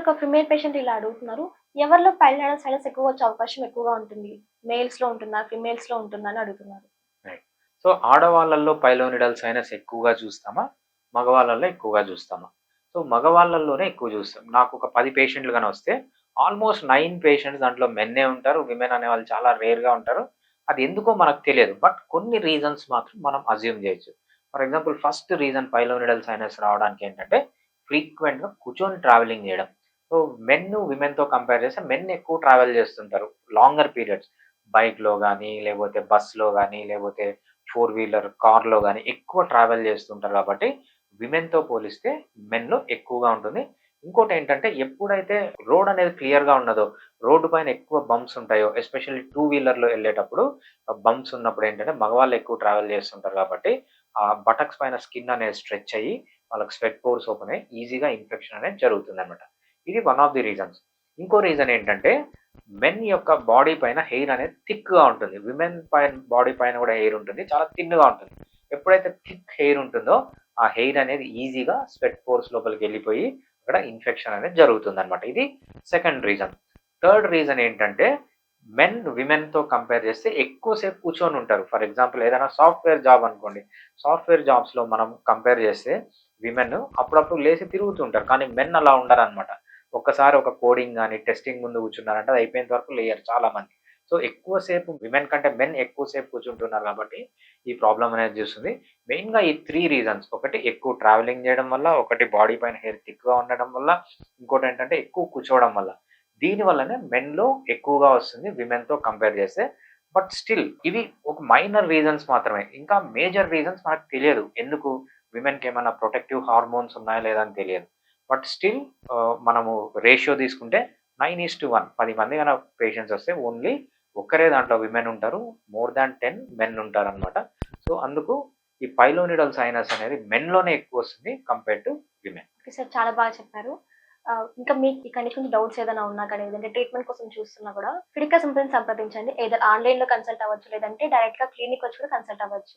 ఒక female patient ఇలా అడుగుతున్నారు. ఎవరిలో పైల్డ్ సైనస్ ఎక్కువగా వచ్చే అవకాశం ఎక్కువగా ఉంటుంది? మేల్స్‌లో ఉంటుందా? ఫీమేల్స్‌లో ఉంటుందా? అని అడుగుతున్నారు. రైట్. సో, ఆడవాళ్ళలో పైలోనిడల్ సైనస్ ఎక్కువగా చూస్తామా? మగవాళ్ళలో ఎక్కువగా చూస్తామా? సో, మగవాళ్ళలోనే ఎక్కువ చూస్తాం. నాకొక 10 పేషెంట్‌లు గాని వస్తే ఆల్‌మోస్ట్ 9 పేషెంట్స్ దాంట్లో మెన్నే ఉంటారు. విమెన్ అనేవాళ్ళు చాలా రేర్‌గా ఉంటారు. అది ఎందుకో మనకు తెలియదు. బట్ కొన్ని రీజన్స్ మాత్రం మనం అస్యూమ్ చేయొచ్చు. For example first reason pilonidal sinus రావడానికి ఏంటంటే ఫ్రీక్వెంట్‌గా కూర్చొని ట్రావెలింగ్ చేయడం. సో, విమెన్‌తో కంపేర్ చేస్తే మెన్ ఎక్కువ ట్రావెల్ చేస్తుంటారు. Longer periods. బైక్‌లో గాని, లేకపోతే బస్‌లో గాని, లేకపోతే ఫోర్ వీలర్, కార్‌లో గాని ఎక్కువ ట్రావెల్ చేస్తుంటారు కాబట్టి, విమెన్‌తో పోలిస్తే మెన్‌లో ఎక్కువగా ఉంటుంది. ఇంకోటేంటంటే ఎప్పుడైతే రోడ్ అనేది క్లియర్‌గా ఉన్నదో, రోడ్డు పైన ఎక్కువ బంప్స్ ఉంటాయో, ఎస్పెషల్లీ టూ వీలర్‌లో ఎళ్ళేటప్పుడు బంప్స్ ఉన్నప్పుడు ఏంటంటే మగవాళ్ళు ఎక్కువ ట్రావెల్ చేస్తుంటారు కాబట్టి, ఆ బటక్స్ పైన స్కిన్ అనేది స్ట్రెచ్ అయ్యి, వాళ్ళకి స్వెట్ పోర్స్ ఓపెన్ అయ్యి ఈజీగా ఇన్ఫెక్షన్ అనేది జరుగుతుందనమాట. ఇది వన్ ఆఫ్ ది రీజన్స్. ఇంకో రీజన్ ఏంటంటే మెన్ యొక్క బాడీ పైన హెయిర్ అనేది థిక్‌గా ఉంటుంది. విమెన్ బాడీ పైన కూడా హెయిర్ ఉంటుంది. చాలా థిన్‌గా ఉంటుంది. ఎప్పుడైతే థిక్ హెయిర్ ఉంటుందో, ఆ హెయిర్ అనేది ఈజీగా స్వెట్ పోర్స్ లోపలికెళ్ళిపోయి, అక్కడ ఇన్ఫెక్షన్ అనేది జరుగుతుందనమాట. ఇది సెకండ్ రీజన్. థర్డ్ రీజన్ ఏంటంటే, విమెన్‌తో కంపేర్ చేస్తే ఎక్కువ సేపు కూర్చొనుంటారు. ఫర్ ఎగ్జాంపుల్ ఏదైనా సాఫ్ట్‌వేర్ జాబ్ అనుకోండి. సాఫ్ట్‌వేర్ జాబ్స్‌లో మనం కంపేర్ చేస్తే విమెన్ అప్పుడప్పుడు లేసి తిరుగుతుంటారు. కానీ మెన్ అలా ఉండరనమాట. ఒక్కసారి ఒక కోడింగ్ గాని, టెస్టింగ్ ముందు కూర్చున్నారంటే అది అయిపోయేంత వరకు లేయరు చాలామంది. సో, ఎక్కువ సేపు విమెన్ కంటే మెన్ ఎక్కువ సేపు కూర్చుంటున్నారు కాబట్టి, ఈ ప్రాబ్లమ్ అనేది చూస్తుంది. మెయిన్‌గా ఈ 3 రీజన్స్. ఒకటి ఎక్కువ ట్రావెలింగ్ చేయడం వల్ల, ఒకటి బాడీ పైన హెయిర్ థిక్‌గా ఉండడం వల్ల, ఇంకోటేంటంటే ఎక్కువ కూర్చోవడం వల్ల. దీని వల్లనే మెన్‌లో ఎక్కువగా వస్తుంది విమెన్‌తో కంపేర్ చేస్తే. బట్ స్టిల్ ఇవి ఒక మైనర్ రీజన్స్ మాత్రమే. ఇంకా మేజర్ రీజన్స్ మనకు తెలియదు. ఎందుకు విమెన్‌కేమన్నా ప్రొటెక్టివ్ హార్మోన్స్ ఉన్నాయా లేదా అని తెలియదు. బట్ స్టిల్ మనము రేషియో తీసుకుంటే 9:1 10 మంది గన పేషెంట్స్ వస్తే ఓన్లీ ఒక్కరే దాంట్లో విమెన్ ఉంటారు. మోర్ థాన్ 10 మెన్ ఉంటారనమాట. సో, అందుకు ఈ పైలోనిడల్ సైనస్ అనేది మెన్‌లోనే ఎక్కువొస్తుంది compared to women. Okay sir. చాలా బాగా చెప్పారు. ఇంకా మీకు ఇక్కడి నుంచి కొంచెం డౌట్స్ ఏదైనా ఉన్నా కానీ, లేదంటే ట్రీట్మెంట్ కోసం చూస్తున్నా కూడా ఫిడికా సింపుల్‌ని సంప్రదించండి. ఎయిదర్ ఆన్‌లైన్‌లో కన్సల్ట్ అవ్వచ్చు, లేదంటే డైరెక్ట్‌గా క్లినిక్ వచ్చి కూడా కన్సల్ట్ అవ్వచ్చు.